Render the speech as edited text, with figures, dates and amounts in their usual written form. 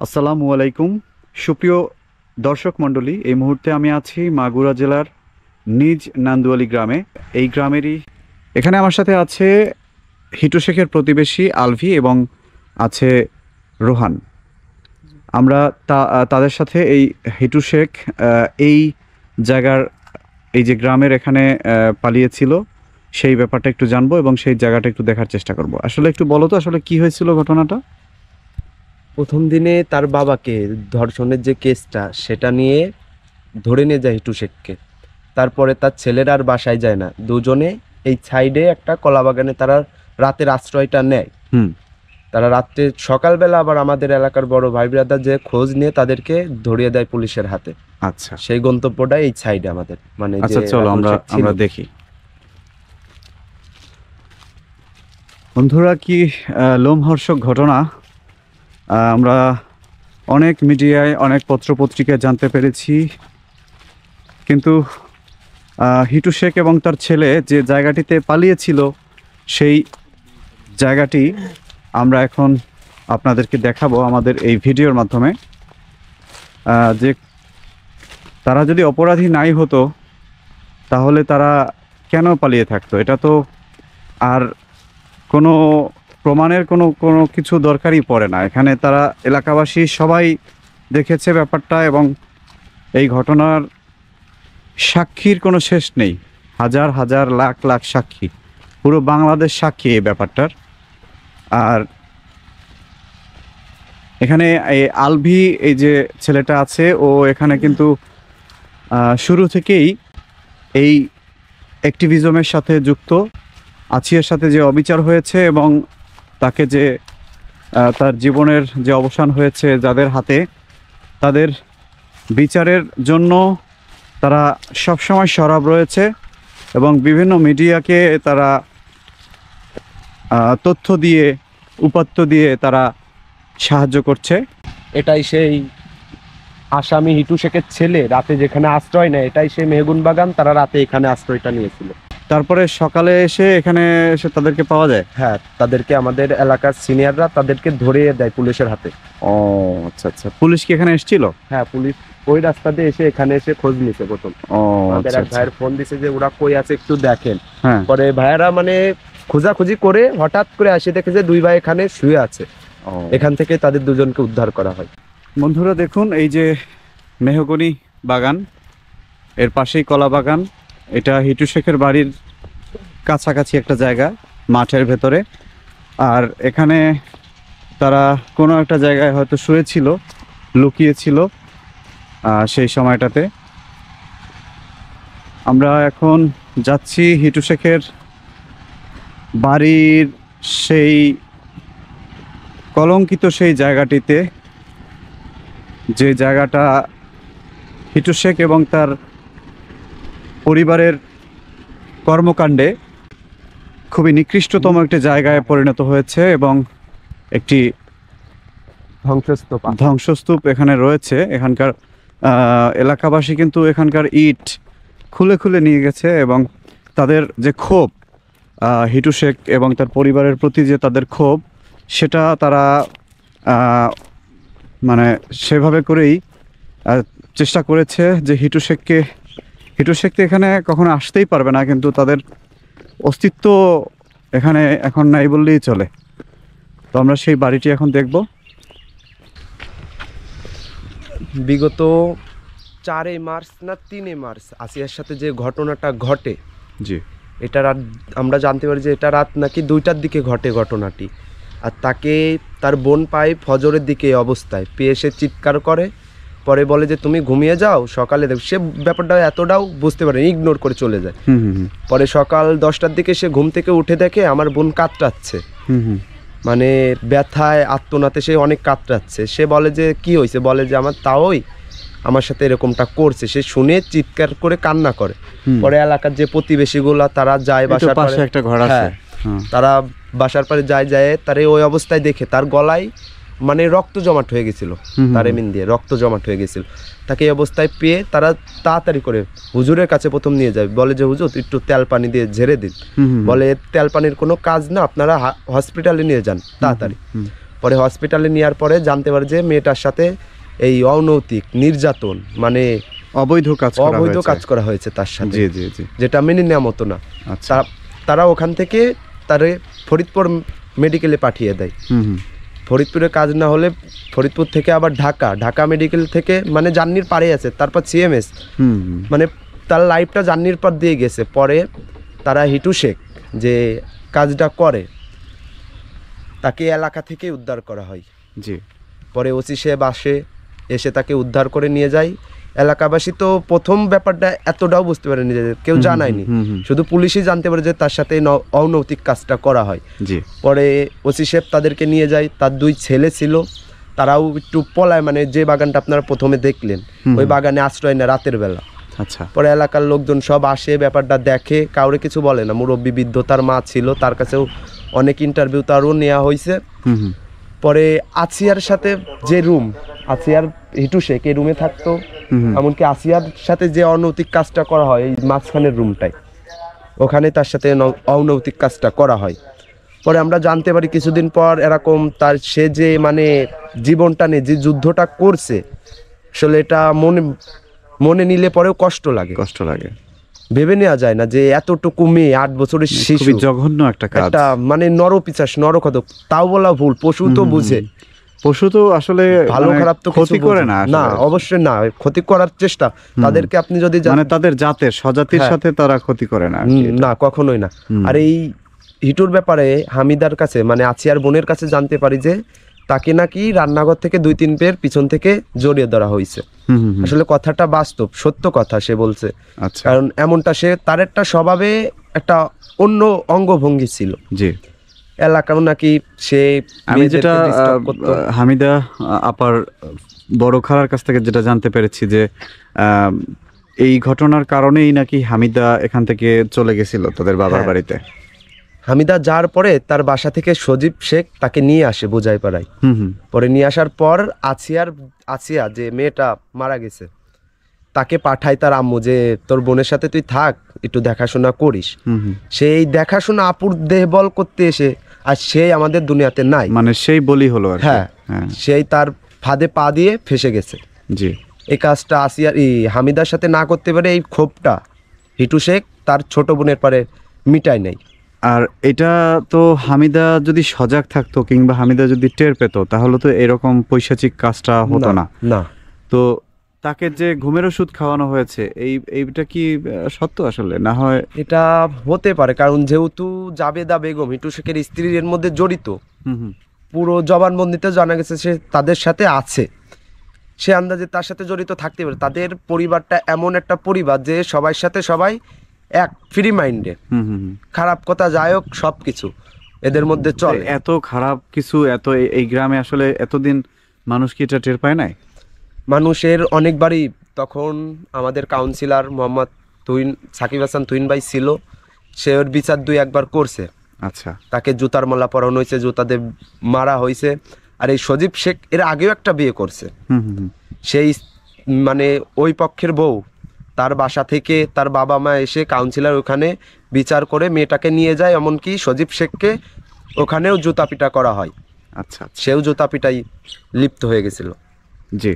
আসসালামু আলাইকুম সুপ্রিয় দর্শক মণ্ডলী, এই মুহূর্তে আমি আছি মাগুরা জেলার নিজ নান্দুয়ালি গ্রামে। এই গ্রামেরই এখানে আমার সাথে আছে হিটু শেখের প্রতিবেশী আলভি এবং আছে রোহান। আমরা তাদের সাথে এই হিটু শেখ এই জায়গার এই যে গ্রামের এখানে পালিয়েছিল সেই ব্যাপারটা একটু জানবো এবং সেই জায়গাটা একটু দেখার চেষ্টা করব। আসলে একটু বলো তো, আসলে কি হয়েছিল ঘটনাটা? প্রথম দিনে তার বাবাকে ধর্ষণের যে কেসটা সেটা নিয়ে ধরে নিয়ে যায় হিটু শেখকে। তারপরে তার ছেলেরা আর বাসায় যায় না, দুজনে এই সাইডে একটা কলা বাগানে তারা রাতের আশ্রয়টা নেয়। তারা রাত্রে সকালবেলা আবার আমাদের এলাকার বড় ভাই ব্রাদার যে খোঁজ নিয়ে তাদেরকে ধরিয়ে দেয় পুলিশের হাতে। আচ্ছা, সেই গন্তব্যটা এই সাইডে আমাদের, মানে আচ্ছা যে চলো রাতুল শেখ ছিল। আমরা দেখি। বন্ধুরা, কি লোমহর্ষক ঘটনা! আমরা অনেক মিডিয়ায় অনেক পত্রপত্রিকায় জানতে পেরেছি, কিন্তু হিটু শেখ এবং তার ছেলে যে জায়গাটিতে পালিয়েছিল সেই জায়গাটি আমরা এখন আপনাদেরকে দেখাবো আমাদের এই ভিডিওর মাধ্যমে। যে তারা যদি অপরাধী নাই হতো তাহলে তারা কেন পালিয়ে থাকতো? এটা তো আর কোনো প্রমাণের কোনো কিছু দরকারই পড়ে না। এখানে তারা এলাকাবাসী সবাই দেখেছে ব্যাপারটা এবং এই ঘটনার সাক্ষীর কোনো শেষ নেই। হাজার হাজার লাখ লাখ সাক্ষী, পুরো বাংলাদেশ সাক্ষী এই ব্যাপারটার। আর এখানে এই আলভি, এই যে ছেলেটা আছে, ও এখানে কিন্তু শুরু থেকেই এই অ্যাক্টিভিজমের সাথে যুক্ত। আছিয়ার সাথে যে অবিচার হয়েছে এবং তাকে যে তার জীবনের যে অবসান হয়েছে যাদের হাতে, তাদের বিচারের জন্য তারা সবসময় সরব রয়েছে এবং বিভিন্ন মিডিয়াকে তারা তথ্য দিয়ে, উপাত্ত দিয়ে তারা সাহায্য করছে। এটাই সেই আসামি হিটু শেখের ছেলে রাতে যেখানে আশ্রয় নেয়, এটাই সেই মেহগুন বাগান। তারা রাতে এখানে আশ্রয়টা নিয়েছিল। তারপরে সকালে এখানে এসে তাদেরকে পাওয়া যায়। হ্যাঁ, তাদেরকে আমাদের এলাকার সিনিয়ররা তাদেরকে ধরিয়ে দেয় পুলিশের হাতে। ও আচ্ছা আচ্ছা, পুলিশ কি এখানে এসেছিল? হ্যাঁ, পুলিশ ওই রাস্তা দিয়ে এসে এখানে এসে খোঁজ নিছে প্রথম। ও আমাদের আচ্ছা এক আচ্ছা, ভাইয়ের ফোন দিছে যে ওরা কই আছে একটু দেখেন। হ্যাঁ। পরে ভাইয়েরা মানে খোঁজাখুঁজি করে হঠাৎ করে আসে দেখে যে দুই ভাই এখানে শুয়ে আছে। এখান থেকে তাদের দুজনকে উদ্ধার করা হয়। বন্ধুরা দেখুন, এই যে মেহগনি বাগান, এর পাশেই কলা বাগান। এটা হিটু শেখের বাড়ির কাছাকাছি একটা জায়গা, মাঠের ভেতরে। আর এখানে তারা কোনো একটা জায়গায় হয়তো শুয়েছিল, লুকিয়েছিল সেই সময়টাতে। আমরা এখন যাচ্ছি হিটু শেখের বাড়ির সেই কলঙ্কিত সেই জায়গাটিতে, যে জায়গাটা হিটু শেখ এবং তার পরিবারের কর্মকাণ্ডে খুবই নিকৃষ্টতম একটি জায়গায় পরিণত হয়েছে এবং একটি ধ্বংসস্তূপ এখানে রয়েছে। এখানকার এলাকাবাসী কিন্তু এখানকার ইট খুলে খুলে নিয়ে গেছে এবং তাদের যে ক্ষোভ, হিটু শেখ এবং তার পরিবারের প্রতি যে তাদের ক্ষোভ, সেটা তারা মানে সেভাবে করেই চেষ্টা করেছে যে হিটু শেখকে এখানে কখনো আসতেই পারবে না, কিন্তু তাদের অস্তিত্ব এখানে এখন নাই বললেই চলে। তো আমরা সেই বাড়িটি এখন দেখব। বিগত 4 মার্চ না 3 মার্চ আসিয়ার সাথে যে ঘটনাটা ঘটে, জি, এটা রাত আমরা জানতে পারি যে এটা রাত নাকি 2টার দিকে ঘটে ঘটনাটি। আর তাকে তার বোন পায় ফজরের দিকে এই অবস্থায় পেয়ে সে চিৎকার করে। পরে বলে যে তুমি ঘুমিয়ে যাও, সকালে দেখ। সে ব্যাপারটা এতটাও বুঝতে পারে, ইগনোর করে চলে যায়। পরে সকাল 10টার দিকে সে ঘুম থেকে উঠে দেখে আমার বোন কাতরাচ্ছে, মানে ব্যথায় আত্মনাতে সে অনেক কাতরাচ্ছে। সে বলে যে কি হয়েছে, বলে যে আমার তাওই আমার সাথে এরকমটা করছে। সে শুনে চিৎকার করে কান্না করে। পরে এলাকার যে প্রতিবেশীগুলা তারা যায় বাসার পাশে একটা ঘর আছে, তারা বাসার পারে যায় তারে ওই অবস্থায় দেখে তার গলায় মানে রক্ত জমাট হয়ে গেছিল, তার এমিন দিয়ে রক্ত জমাট হয়ে গেছিল। তাকে এই অবস্থায় পেয়ে তারা তাড়াতাড়ি করে হুজুরের কাছে প্রথম নিয়ে যায়। বলে যে হুজুর একটু তেল পানি দিয়ে ঝেড়ে দিন। বলে তেল পানির কোনো কাজ না, আপনারা হসপিটালে নিয়ে যান তাড়াতাড়ি। পরে হসপিটালে নেওয়ার পরে জানতে পারে যে মেয়েটার সাথে এই অনৈতিক নির্যাতন মানে অবৈধ কাজ করা অবৈধ হয়েছে। কাজ করা হয়েছে তার সাথে, জি জি জি। যেটা মেনে নেওয়া মতো না। আচ্ছা। তারা ওখান থেকে তারে ফরিদপুর মেডিকেলে পাঠিয়ে দেয়। হুম হুম। ফরিদপুরে কাজ না হলে ফরিদপুর থেকে আবার ঢাকা মেডিকেল থেকে, মানে জার্নির পারে আছে, তারপর সিএমএস, হুম হুম। মানে তার লাইফটা জার্নির পর দিয়ে গেছে। পরে তারা হিটু শেখ যে কাজটা করে তাকে এলাকা থেকে উদ্ধার করা হয়। জি। পরে ওসি সাহেব এসে তাকে উদ্ধার করে নিয়ে যায়। এলাকাবাসী তো প্রথম ব্যাপারটা এতটাও বুঝতে পারেনি, যে কেউ জানায়নি, শুধু পুলিশই জানতে পারে যে তার সাথে অনৈতিক কাজটা করা হয়। জি। পরে ওসি সাহেব তাদেরকে নিয়ে যায়, তার 2 ছেলে ছিল, তারাও একটু পলায়, মানে যে বাগানটা আপনারা প্রথমে দেখলেন ওই বাগানে আশ্রয় নেয় রাতের বেলা। আচ্ছা। পরে এলাকার লোকজন সব আসে, ব্যাপারটা দেখে, কাউরে কিছু বলে না। মুরব্বী বৃদ্ধ তার মা ছিল, তার কাছেও অনেক ইন্টারভিউ তারও নেওয়া হয়েছে। হুম হুম। পরে আসিয়ার সাথে যে রুম, আসিয়ার হিটু শেখ এই রুমে থাকতো, এমনকি আসিয়ার সাথে যে অনৈতিক কাজটা করা হয় এই মাঝখানের রুমটাই, ওখানে তার সাথে অনৈতিক কাজটা করা হয়। পরে আমরা জানতে পারি কিছুদিন পর এরকম সে যে মানে জীবনটা নিয়ে যে যুদ্ধটা করছে, আসলে এটা মনে নিলে পরেও কষ্ট লাগে, কষ্ট লাগে। ভেবে নেওয়া যায় না যে এতটুকু মেয়ে 8 বছরের শিশু, খুবই জঘন্য একটা কাজ। একটা মানে নরপিশাচ নরক্ষত, তাও বলা ভুল, পশু তো বুঝে, পশু তো আসলে ভালো মানে খারাপ তো ক্ষতি করে না না, আসলে। অবশ্যই না, ক্ষতি করার চেষ্টা তাদেরকে আপনি যদি মানে তাদের জাতের স্বজাতির হ্যাঁ। সাথে তারা ক্ষতি করে না আর কি এটা। না, কখনোই না। আর এই হিটুর ব্যাপারে হামিদার কাছে, মানে আসিয়ার বোনের কাছে জানতে পারি যে তাকে নাকি রান্নাঘর থেকে 2-3 পের পিছন থেকে জড়িয়ে ধরা হয়েছে। হুম হুম হুম। আসলে কথাটা বাস্তব, সত্য কথা সে বলছে। আচ্ছা। কারণ এমনটা তার একটা স্বভাবে একটা অন্য অঙ্গভঙ্গি ছিল। জি। এলাকাও নাকি সে আমি যেটা মেয়েদেরকে disturb করতো। হামিদা আপার বড় খালার কাছ থেকে যেটা জানতে পেরেছি যে এই ঘটনার কারণেই নাকি হামিদা এখান থেকে চলে গেছিল তাদের বাবার হ্যাঁ। বাড়িতে। হামিদা যাওয়ার পরে তার বাসা থেকে সজীব শেখ তাকে নিয়ে আসে বোঝাই পাড়ায়। হুম হুম। পরে নিয়ে আসার পর আসিয়া যে মেয়েটা মারা গেছে তাকে পাঠায় তার আম্মু যে তোর বোনের সাথে তুই থাক, একটু দেখাশোনা করিস। হুম হুম। সেই দেখাশোনা আপুর দেহবল করতে এসে আর সেই আমাদের দুনিয়াতে নাই। মানে সেই বলি হলো আর কি। হ্যাঁ, হ্যাঁ। সেই তার ফাঁদে পা দিয়ে ফেসে গেছে। জি। এই কাজটা হামিদার সাথে না করতে পারে, এই ক্ষোভটা হিটু শেখ তার ছোট বোনের পারে মিটাই নাই। আর এটা তো হামিদা যদি সজাগ থাকতো কিংবা হামিদা যদি টের পেতো তাহলে তো এরকম পৈশাচিক কাজটা হতো না। না, তো তাকে যে ঘুমের ওষুধ খাওয়ানো হয়েছে এইটা কি সত্য আসলে? না হয় এটা হতে পারে, কারণ যেহেতু জাবেদা বেগম হিটু শেখের স্ত্রীর এর মধ্যে জড়িত, হুম হুম। পুরো জবানবন্দিতে জানা গেছে সে তাদের সাথে আছে, সে আন্দাজে তার সাথে জড়িত থাকতে পারে। তাদের পরিবারটা এমন একটা পরিবার যে সবার সাথে সবাই এক ফ্রি মাইন্ডে, হুম হুম হুম। খারাপ কথা যাই হোক সব কিছু এদের মধ্যে চলে। এত খারাপ কিছু এত এই গ্রামে আসলে এতদিন মানুষ কি এটা টের পায় নাই? মানুষের অনেকবারই, তখন আমাদের কাউন্সিলর মোহাম্মদ সাকিব হাসান তুহিন ভাই ছিল, সে ওর বিচার 2-1 বার করছে। আচ্ছা। তাকে জুতার মালা পরানো হয়েছে, জুতাতে মারা হয়েছে। আর এই সজীব শেখ এর আগেও একটা বিয়ে করছে, হুম হুম হুম। সেই মানে ওই পক্ষের বউ তার বাসা থেকে তার বাবা মা এসে কাউন্সিলর ওখানে বিচার করে মেয়েটাকে নিয়ে যায়, এমনকি সজীব শেখকে ওখানেও জুতা পিটা করা হয়। আচ্ছা। সেও জুতা পিটাই লিপ্ত হয়ে গেছিল। জি।